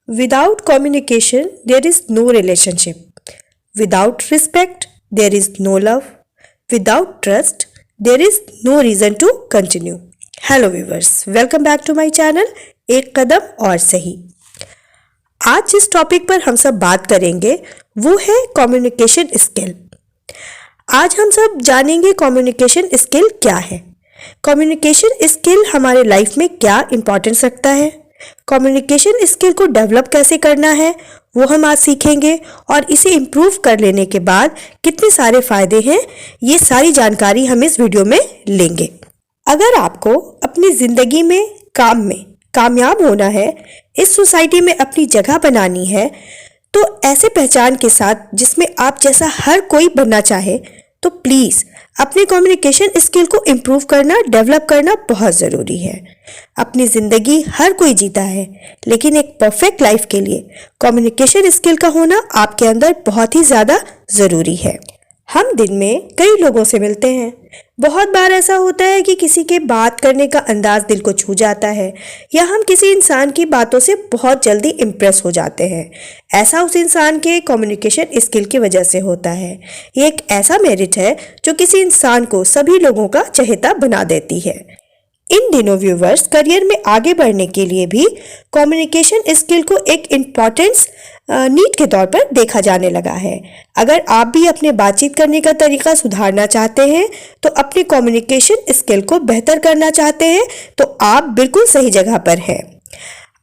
Without communication, there is no relationship. Without respect, there is no love. Without trust, there is no reason to continue. Hello viewers, welcome back to my channel एक कदम और सही। आज जिस topic पर हम सब बात करेंगे वो है कम्युनिकेशन स्किल। आज हम सब जानेंगे कम्युनिकेशन स्किल क्या है, कम्युनिकेशन स्किल हमारे लाइफ में क्या इम्पोर्टेंस रखता है, कम्युनिकेशन स्किल को डेवलप कैसे करना है वो हम आज सीखेंगे और इसे इम्प्रूव कर लेने के बाद कितने सारे फायदे हैं ये सारी जानकारी हम इस वीडियो में लेंगे। अगर आपको अपनी ज़िंदगी में काम में कामयाब होना है, इस सोसाइटी में अपनी जगह बनानी है, तो ऐसे पहचान के साथ जिसमें आप जैसा हर कोई बनना चाहे, तो प्लीज़ अपने कम्युनिकेशन स्किल को इम्प्रूव करना, डेवलप करना बहुत ज़रूरी है। अपनी ज़िंदगी हर कोई जीता है, लेकिन एक परफेक्ट लाइफ के लिए कम्युनिकेशन स्किल का होना आपके अंदर बहुत ही ज़्यादा ज़रूरी है। हम दिन में कई लोगों से मिलते हैं। बहुत बार ऐसा होता है कि किसी के बात करने का अंदाज दिल को छू जाता है या हम किसी इंसान की बातों से बहुत जल्दी इम्प्रेस हो जाते हैं। ऐसा उस इंसान के कम्युनिकेशन स्किल की वजह से होता है। ये एक ऐसा मेरिट है जो किसी इंसान को सभी लोगों का चहेता बना देती है। इन दिनों व्यूवर्स करियर में आगे बढ़ने के लिए भी कम्युनिकेशन स्किल को एक इम्पॉर्टेंस नीड के तौर पर देखा जाने लगा है। अगर आप भी अपने बातचीत करने का तरीका सुधारना चाहते हैं, तो अपने कम्युनिकेशन स्किल को बेहतर करना चाहते हैं, तो आप बिल्कुल सही जगह पर हैं।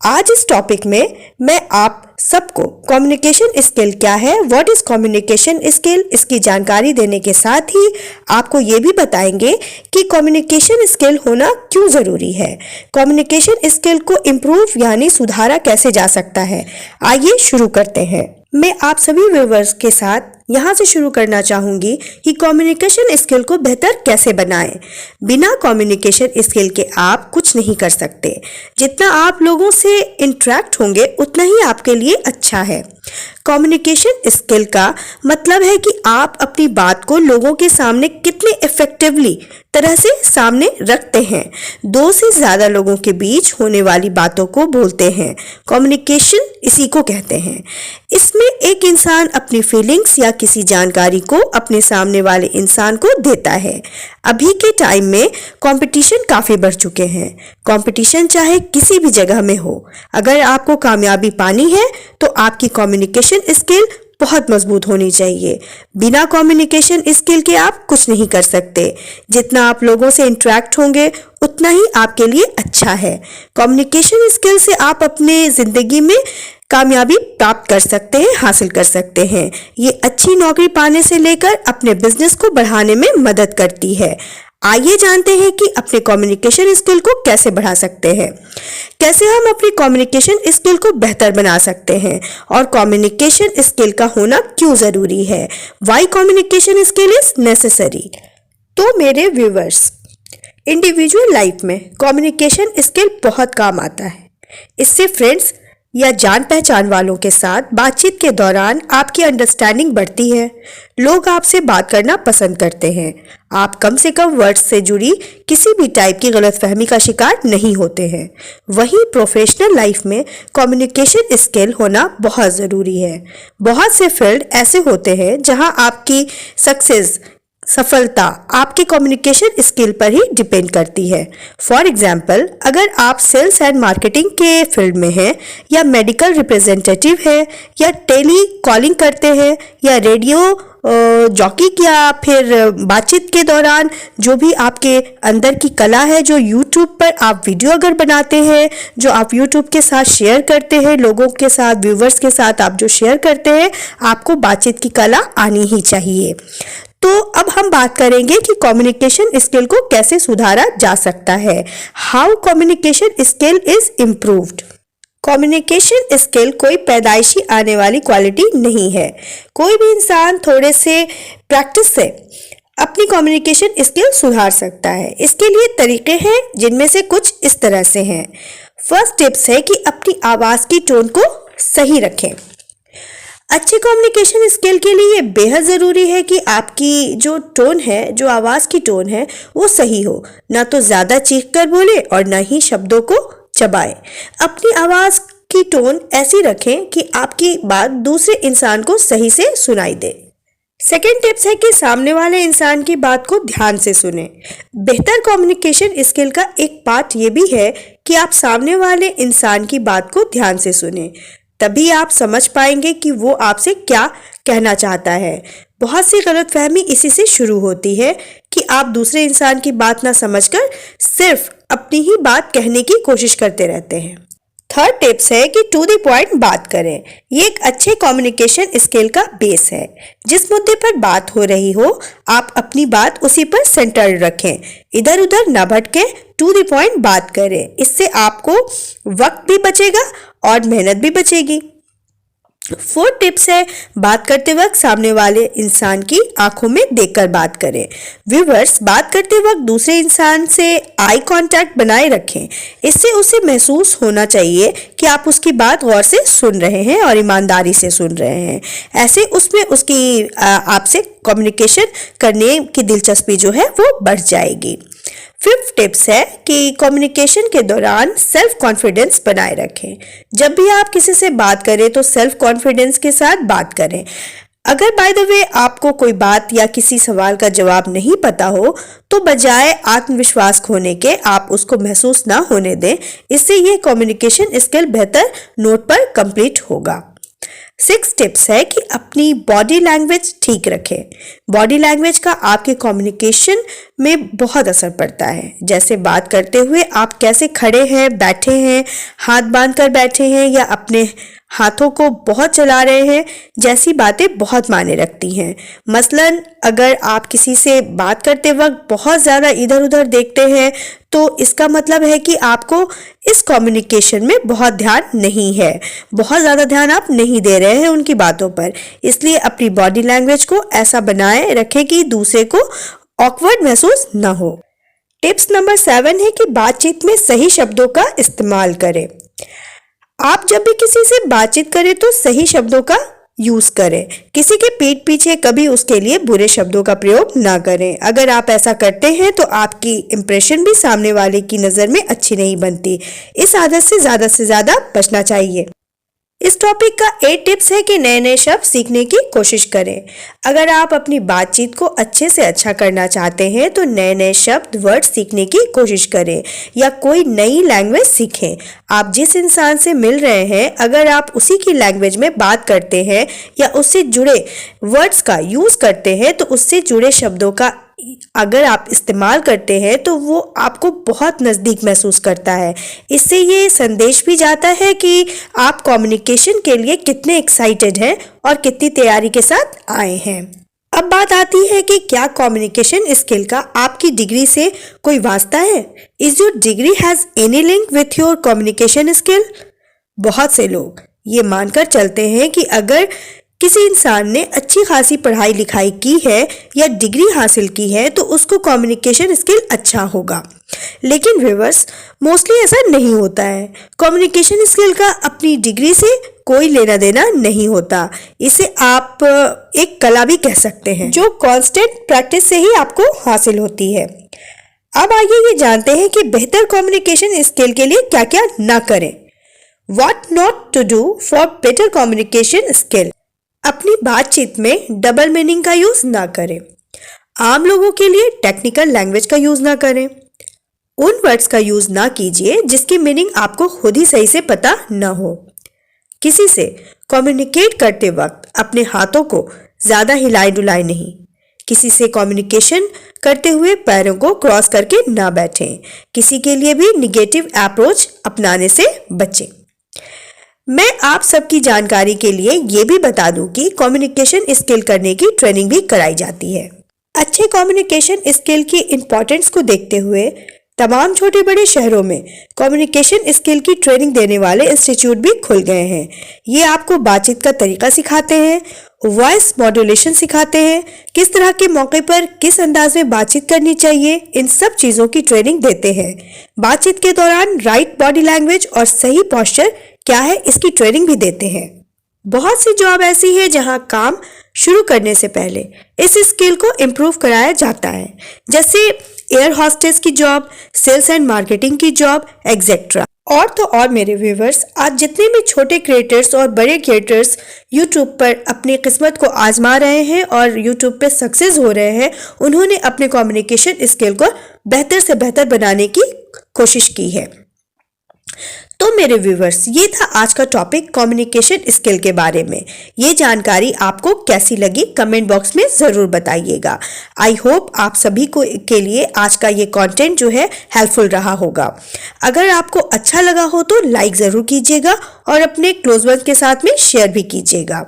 आज इस टॉपिक में मैं आप सबको कम्युनिकेशन स्किल क्या है, व्हाट इज कम्युनिकेशन स्किल, इसकी जानकारी देने के साथ ही आपको ये भी बताएंगे कि कम्युनिकेशन स्किल होना क्यों ज़रूरी है, कम्युनिकेशन स्किल को इम्प्रूव यानी सुधारा कैसे जा सकता है। आइए शुरू करते हैं। मैं आप सभी व्यूअर्स के साथ यहाँ से शुरू करना चाहूँगी कि कम्युनिकेशन स्किल को बेहतर कैसे बनाएं। बिना कम्युनिकेशन स्किल के आप कुछ नहीं कर सकते। जितना आप लोगों से इंटरेक्ट होंगे उतना ही आपके लिए अच्छा है। कम्युनिकेशन स्किल का मतलब है कि आप अपनी बात को लोगों के सामने कितने इफेक्टिवली तरह से सामने रखते हैं। दो से ज़्यादा लोगों के बीच होने वाली बातों को बोलते हैं। कम्युनिकेशन इसी को कहते हैं। इसमें एक इंसान अपनी फीलिंग्स या किसी जानकारी को अपने सामने वाले इंसान को देता है। अभी के टाइम में कंपटीशन काफ़ी बढ़ चुके हैं। कंपटीशन चाहे किसी भी जगह में हो, अगर आपको कामयाबी पानी है तो आपकी कम्युनिकेशन स्किल बहुत मजबूत होनी चाहिए। बिना कम्युनिकेशन स्किल के आप कुछ नहीं कर सकते। जितना आप लोगों से इंटरेक्ट होंगे उतना ही आपके लिए अच्छा है। कम्युनिकेशन स्किल से आप अपने ज़िंदगी में कामयाबी प्राप्त कर सकते हैं, हासिल कर सकते हैं। ये अच्छी नौकरी पाने से लेकर अपने बिजनेस को बढ़ाने में मदद करती है। आइए जानते हैं कि अपने कम्युनिकेशन स्किल को कैसे बढ़ा सकते हैं, कैसे हम अपनी कम्युनिकेशन स्किल को बेहतर बना सकते हैं और कम्युनिकेशन स्किल का होना क्यों ज़रूरी है। Why communication skill is necessary. तो मेरे व्यूवर्स, इंडिविजुअल लाइफ में कम्युनिकेशन स्किल बहुत काम आता है। इससे फ्रेंड्स या जान पहचान वालों के साथ बातचीत के दौरान आपकी अंडरस्टैंडिंग बढ़ती है। लोग आपसे बात करना पसंद करते हैं। आप कम से कम वर्ड्स से जुड़ी किसी भी टाइप की गलतफहमी का शिकार नहीं होते हैं। वहीं प्रोफेशनल लाइफ में कम्युनिकेशन स्किल होना बहुत ज़रूरी है। बहुत से फील्ड ऐसे होते हैं जहां आपकी सफलता आपके कम्युनिकेशन स्किल पर ही डिपेंड करती है। फॉर एग्जाम्पल, अगर आप सेल्स एंड मार्केटिंग के फील्ड में हैं या मेडिकल रिप्रेजेंटेटिव हैं या टेली कॉलिंग करते हैं या रेडियो जॉकी या फिर बातचीत के दौरान जो भी आपके अंदर की कला है, जो यूट्यूब पर आप वीडियो अगर बनाते हैं, जो आप यूट्यूब के साथ शेयर करते हैं, लोगों के साथ, व्यूवर्स के साथ आप जो शेयर करते हैं, आपको बातचीत की कला आनी ही चाहिए। तो अब हम बात करेंगे कि कम्युनिकेशन स्किल को कैसे सुधारा जा सकता है। How communication skill is improved. Communication skill कोई पैदाइशी आने वाली क्वालिटी नहीं है। कोई भी इंसान थोड़े से प्रैक्टिस से अपनी कम्युनिकेशन स्किल सुधार सकता है। इसके लिए तरीके हैं जिनमें से कुछ इस तरह से हैं। फर्स्ट टिप्स है कि अपनी आवाज़ की टोन को सही रखें। अच्छे कम्युनिकेशन स्किल के लिए बेहद ज़रूरी है कि आपकी जो टोन है, जो आवाज़ की टोन है, वो सही हो। ना तो ज़्यादा चीख कर बोले और ना ही शब्दों को चबाए। अपनी आवाज़ की की टोन ऐसी रखें कि आपकी बात दूसरे इंसान को सही से सुनाई दे। सेकेंड टिप्स है कि सामने वाले इंसान की बात को ध्यान से सुने। बेहतर कम्युनिकेशन स्किल का एक पार्ट ये भी है कि आप सामने वाले इंसान की बात को ध्यान से सुने, तभी आप समझ पाएंगे कि वो आपसे क्या कहना चाहता है। बहुत सी गलतफहमी इसी से शुरू होती है कि आप दूसरे इंसान की बात ना समझकर सिर्फ अपनी ही बात कहने की कोशिश करते रहते हैं। थर्ड टिप्स है कि टू द पॉइंट बात करें। ये एक अच्छे कम्युनिकेशन स्किल का बेस है। जिस मुद्दे पर बात हो रही हो, आप अपनी बात उसी पर सेंटर्ड रखें, इधर उधर ना भटकें, टू द पॉइंट बात करें। इससे आपको वक्त भी बचेगा और मेहनत भी बचेगी। फोर्थ टिप्स है, बात करते वक्त सामने वाले इंसान की आंखों में देखकर बात करें। व्यूअर्स, बात करते वक्त दूसरे इंसान से आई कांटेक्ट बनाए रखें। इससे उसे महसूस होना चाहिए कि आप उसकी बात गौर से सुन रहे हैं और ईमानदारी से सुन रहे हैं। ऐसे उसमें उसकी आपसे कम्युनिकेशन करने की दिलचस्पी जो है वो बढ़ जाएगी। फिफ्थ टिप्स है कि कम्युनिकेशन के दौरान सेल्फ कॉन्फिडेंस बनाए रखें। जब भी आप किसी से बात करें तो सेल्फ कॉन्फिडेंस के साथ बात करें। अगर बाय द वे आपको कोई बात या किसी सवाल का जवाब नहीं पता हो तो बजाय आत्मविश्वास खोने के आप उसको महसूस ना होने दें। इससे ये कम्युनिकेशन स्किल बेहतर नोट पर कंप्लीट होगा। सिक्स टिप्स है कि अपनी बॉडी लैंग्वेज ठीक रखें। बॉडी लैंग्वेज का आपके कम्युनिकेशन में बहुत असर पड़ता है। जैसे बात करते हुए आप कैसे खड़े हैं, बैठे हैं, हाथ बांधकर बैठे हैं या अपने हाथों को बहुत चला रहे हैं, जैसी बातें बहुत मायने रखती हैं। मसलन अगर आप किसी से बात करते वक्त बहुत ज़्यादा इधर उधर देखते हैं तो इसका मतलब है कि आपको इस कम्युनिकेशन में बहुत ध्यान नहीं है, बहुत ज़्यादा ध्यान आप नहीं दे रहे हैं उनकी बातों पर। इसलिए अपनी बॉडी लैंग्वेज को ऐसा बनाए रखें कि दूसरे को ऑकवर्ड महसूस ना हो। टिप्स नंबर 7 है कि बातचीत में सही शब्दों का इस्तेमाल करें। आप जब भी किसी से बातचीत करें तो सही शब्दों का यूज करें। किसी के पीठ पीछे कभी उसके लिए बुरे शब्दों का प्रयोग ना करें। अगर आप ऐसा करते हैं तो आपकी इंप्रेशन भी सामने वाले की नज़र में अच्छी नहीं बनती। इस आदत से ज़्यादा बचना चाहिए। इस टॉपिक का 8 टिप्स है कि नए नए शब्द सीखने की कोशिश करें। अगर आप अपनी बातचीत को अच्छे से अच्छा करना चाहते हैं तो नए नए शब्द वर्ड सीखने की कोशिश करें या कोई नई लैंग्वेज सीखें। आप जिस इंसान से मिल रहे हैं, अगर आप उसी की लैंग्वेज में बात करते हैं या उससे जुड़े वर्ड्स का यूज़ करते हैं तो उससे जुड़े शब्दों का अगर आप इस्तेमाल करते हैं तो वो आपको बहुत नज़दीक महसूस करता है। इससे ये संदेश भी जाता है कि आप कम्युनिकेशन के लिए कितने एक्साइटेड हैं और कितनी तैयारी के साथ आए हैं। अब बात आती है कि क्या कम्युनिकेशन स्किल का आपकी डिग्री से कोई वास्ता है? Is your degree has any link with your communication skill? बहुत से लोग ये मानकर चलते हैं कि अगर किसी इंसान ने अच्छी खासी पढ़ाई लिखाई की है या डिग्री हासिल की है तो उसको कम्युनिकेशन स्किल अच्छा होगा। लेकिन व्यूअर्स, मोस्टली ऐसा नहीं होता है। कम्युनिकेशन स्किल का अपनी डिग्री से कोई लेना देना नहीं होता। इसे आप एक कला भी कह सकते हैं जो कांस्टेंट प्रैक्टिस से ही आपको हासिल होती है। अब आइए ये जानते हैं कि बेहतर कम्युनिकेशन स्किल के लिए क्या क्या ना करें। What not to do for better communication skill. अपनी बातचीत में डबल मीनिंग का यूज ना करें। आम लोगों के लिए टेक्निकल लैंग्वेज का यूज ना करें। उन वर्ड्स का यूज ना कीजिए जिसकी मीनिंग आपको खुद ही सही से पता ना हो। किसी से कम्युनिकेट करते वक्त अपने हाथों को ज्यादा हिलाए डुलाए नहीं। किसी से कम्युनिकेशन करते हुए पैरों को क्रॉस करके ना बैठें। किसी के लिए भी निगेटिव अप्रोच अपनाने से बचें। मैं आप सबकी जानकारी के लिए ये भी बता दूं कि कम्युनिकेशन स्किल करने की ट्रेनिंग भी कराई जाती है। अच्छे कम्युनिकेशन स्किल की इम्पोर्टेंस को देखते हुए तमाम छोटे बड़े शहरों में कम्युनिकेशन स्किल की ट्रेनिंग देने वाले इंस्टीट्यूट भी खुल गए हैं। ये आपको बातचीत का तरीका सिखाते हैं, वॉइस मॉड्यूलेशन सिखाते हैं, किस तरह के मौके पर किस अंदाज में बातचीत करनी चाहिए, इन सब चीज़ों की ट्रेनिंग देते हैं। बातचीत के दौरान राइट बॉडी लैंग्वेज और सही पोस्चर क्या है इसकी ट्रेनिंग भी देते हैं। बहुत सी जॉब ऐसी है जहां काम शुरू करने से पहले इस स्किल को इम्प्रूव कराया जाता है। जैसे एयर हॉस्टेस की जॉब, सेल्स एंड मार्केटिंग की जॉब, एग्जेट्रा। और तो और मेरे व्यूवर्स, आज जितने भी छोटे क्रिएटर्स और बड़े क्रिएटर्स यूट्यूब पर अपनी किस्मत को आजमा रहे हैं और यूट्यूब पे सक्सेस हो रहे हैं, उन्होंने अपने कम्युनिकेशन स्किल को बेहतर से बेहतर बनाने की कोशिश की है। तो मेरे व्यूवर्स, ये था आज का टॉपिक कम्युनिकेशन स्किल के बारे में। ये जानकारी आपको कैसी लगी कमेंट बॉक्स में ज़रूर बताइएगा। आई होप आप सभी को के लिए आज का ये कंटेंट जो है हेल्पफुल रहा होगा। अगर आपको अच्छा लगा हो तो लाइक ज़रूर कीजिएगा और अपने क्लोज वन के साथ में शेयर भी कीजिएगा।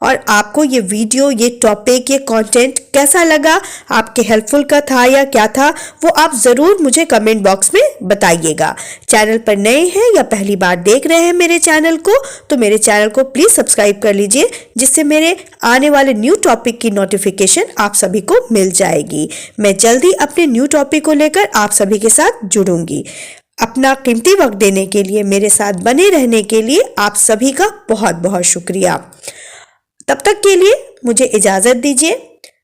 और आपको ये वीडियो, ये टॉपिक, ये कंटेंट कैसा लगा, आपके हेल्पफुल का था या क्या था, वो आप ज़रूर मुझे कमेंट बॉक्स में बताइएगा। चैनल पर नए हैं या पहली बार देख रहे हैं मेरे चैनल को, तो मेरे चैनल को प्लीज़ सब्सक्राइब कर लीजिए, जिससे मेरे आने वाले न्यू टॉपिक की नोटिफिकेशन आप सभी को मिल जाएगी। मैं जल्दी अपने न्यू टॉपिक को लेकर आप सभी के साथ जुड़ूंगी। अपना कीमती वक्त देने के लिए, मेरे साथ बने रहने के लिए आप सभी का बहुत बहुत शुक्रिया। तब तक के लिए मुझे इजाज़त दीजिए।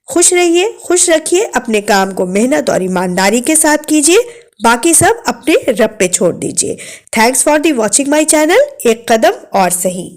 खुश रहिए, खुश रखिए, अपने काम को मेहनत और ईमानदारी के साथ कीजिए, बाकी सब अपने रब पे छोड़ दीजिए। Thanks for the watching my channel. एक कदम और सही।